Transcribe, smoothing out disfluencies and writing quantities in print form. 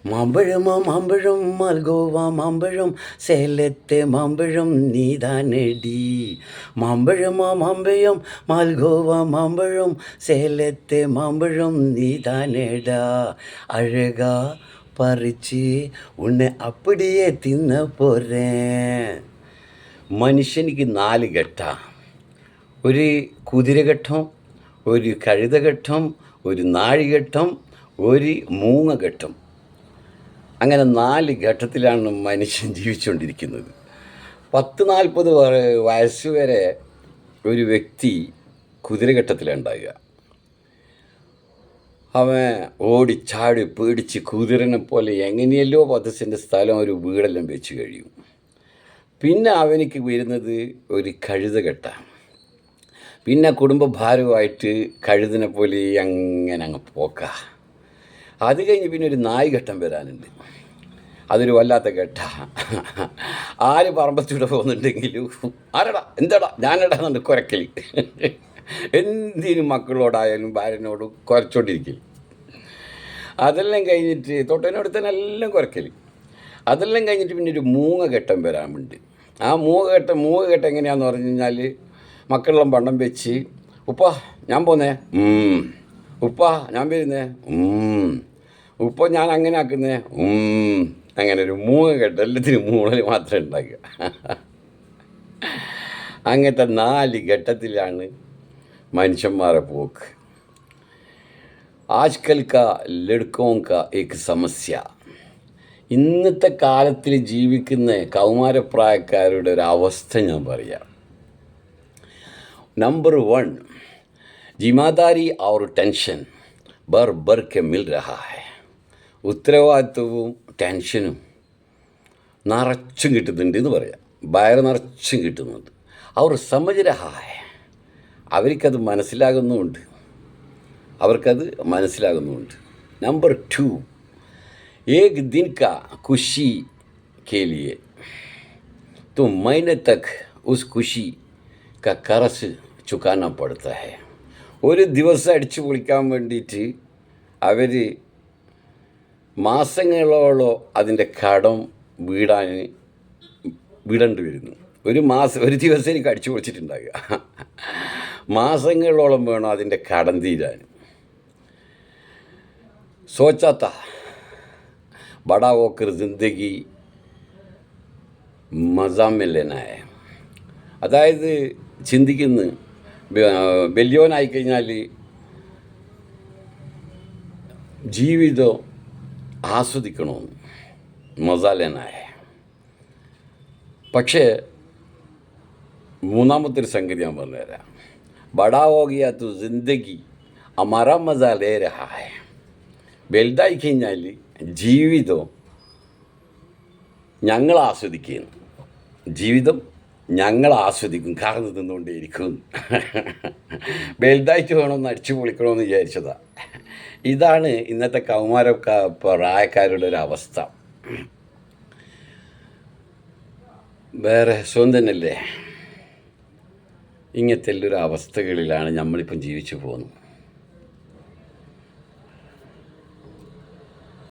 മാമ്പഴമോ മാമ്പഴം മാൽഗോവ മാമ്പഴം സേലത്തെ മാമ്പഴം നീതാനടി. മാമ്പഴമോ മാമ്പഴം മാൽഗോവ മാമ്പഴം സേലത്തെ മാമ്പഴം നീതാനടാ. അഴകാ പറിച്ച് ഉന്നെ അപ്പടിയെ തിന്ന പോരേ. മനുഷ്യനിക്ക് 4 ഘട്ടം. ഒരു കുതിരഘട്ടം, ഒരു കഴുതഘട്ടം, ഒരു നാഴിഘട്ടം, ഒരു മൂങ്ങഘട്ടം. അങ്ങനെ 4 ഘട്ടത്തിലാണ് മനുഷ്യൻ ജീവിച്ചുകൊണ്ടിരിക്കുന്നത്. 40-40 വയസ്സ് വരെ ഒരു വ്യക്തി കുതിരഘട്ടത്തിലുണ്ടാകുക. അവൻ ഓടിച്ചാടി പേടിച്ച് കുതിരനെ പോലെ എങ്ങനെയല്ലോ 10 സെൻറ്റ് സ്ഥലം ഒരു വീടെല്ലാം വെച്ച് കഴിയും. പിന്നെ അവനിക്ക് വരുന്നത് ഒരു കഴുതഘട്ടം. പിന്നെ കുടുംബഭാരമായിട്ട് കഴുതിനെ പോലെ അങ്ങനെ അങ്ങ് പോക്ക. അത് കഴിഞ്ഞ് പിന്നെ ഒരു നായ്ഘട്ടം വരാനുണ്ട്. അതൊരു വല്ലാത്ത ഘട്ട. ആര് പറമ്പത്തൂടെ പോകുന്നുണ്ടെങ്കിലും ആരടാ എന്താടാ ഞാനടാ എന്നുണ്ട് കുരക്കൽ. എന്തിനും മക്കളോടായാലും ഭാര്യനോടും കുരച്ചോണ്ടിരിക്കൽ. അതെല്ലാം കഴിഞ്ഞിട്ട് തൊട്ടനോടത്തനെല്ലാം കുരക്കൽ. അതെല്ലാം കഴിഞ്ഞിട്ട് പിന്നെ ഒരു മൂങ്ങഘട്ടം വരാനുണ്ട്. ആ മൂങ്ങഘട്ടം എങ്ങനെയാണെന്ന് പറഞ്ഞു കഴിഞ്ഞാൽ മക്കളെല്ലാം വണ്ണം വെച്ച് ഉപ്പ ഞാൻ പോന്നേ, ഉപ്പ ഞാൻ വരുന്നേ, ഉപ്പ ഞാൻ അങ്ങനെ ആക്കുന്നേ, അങ്ങനെ ഒരു മൂങ്ങഘട്ടം. എല്ലാത്തിനും മൂളൽ മാത്രമേ ഉണ്ടാക്കുക. അങ്ങനത്തെ 4 ഘട്ടത്തിലാണ് മനുഷ്യന്മാരെ പോക്ക്. ആജ്കൽ കാ ലഡ്കോं का एक സമസ്യ. ഇന്നത്തെ കാലത്തിൽ ജീവിക്കുന്ന കൗമാരപ്രായക്കാരുടെ ഒരു അവസ്ഥ ഞാൻ പറയാം. नंबर 1, जिम्मेदारी और टेंशन भर भर के मिल रहा है. ഉത്തരവാദിത്വവും ടെൻഷനും നിറച്ചും കിട്ടുന്നുണ്ട് എന്ന് പറയാം. വയറ് നിറച്ചും കിട്ടുന്നുണ്ട്. അവർ സമജ് രഹാ ഹൈ. അവർക്കത് മനസ്സിലാകുന്നുമുണ്ട്. नंबर 2, एक दिन का खुशी के लिए तो महीने तक उस खुशी का कर्ज चुकाना पड़ता है. ഒരു ദിവസം അടിച്ചു പൊളിക്കാൻ വേണ്ടിയിട്ട് അവർ മാസങ്ങളോളം അതിൻ്റെ കടം വീടേണ്ടി വരുന്നു. ഒരു ദിവസം എനിക്ക് അടിച്ചു പൊളിച്ചിട്ടുണ്ടാകുക. മാസങ്ങളോളം വേണം അതിൻ്റെ കടം തീരാൻ. സോച്ചാത്ത ബടാ ഹോക്കർ ജിന്ദഗി മസാമില്ലനായ. അതായത് ചിന്തിക്കുന്നു വലിയവനായിക്കഴിഞ്ഞാൽ ജീവിതം ആസ്വദിക്കണമെന്ന്, മസാലനായ. പക്ഷേ മൂന്നാമത്തെ ഒരു സംഗതി ഞാൻ പറഞ്ഞുതരാം. ബടാ ഹോ ഗയാ തോ ജിന്ദഗി ഹമാരാ മസാ ലേ രഹാ ഹൈ. വലുതായി കഴിഞ്ഞാൽ ജീവിതം ഞങ്ങൾ ആസ്വദിക്കും, കാരണം തിന്നുകൊണ്ടേയിരിക്കും. വലുതായിട്ട് വേണമെന്ന് അടിച്ചു പൊളിക്കണമെന്ന് വിചാരിച്ചതാണ്. ഇതാണ് ഇന്നത്തെ പ്രായക്കാരുടെ ഒരു അവസ്ഥ. വേറെ സുഖം തന്നെയല്ലേ? ഇങ്ങനത്തെ എല്ലാവരും അവസ്ഥകളിലാണ് നമ്മളിപ്പം ജീവിച്ചു പോകുന്നത്.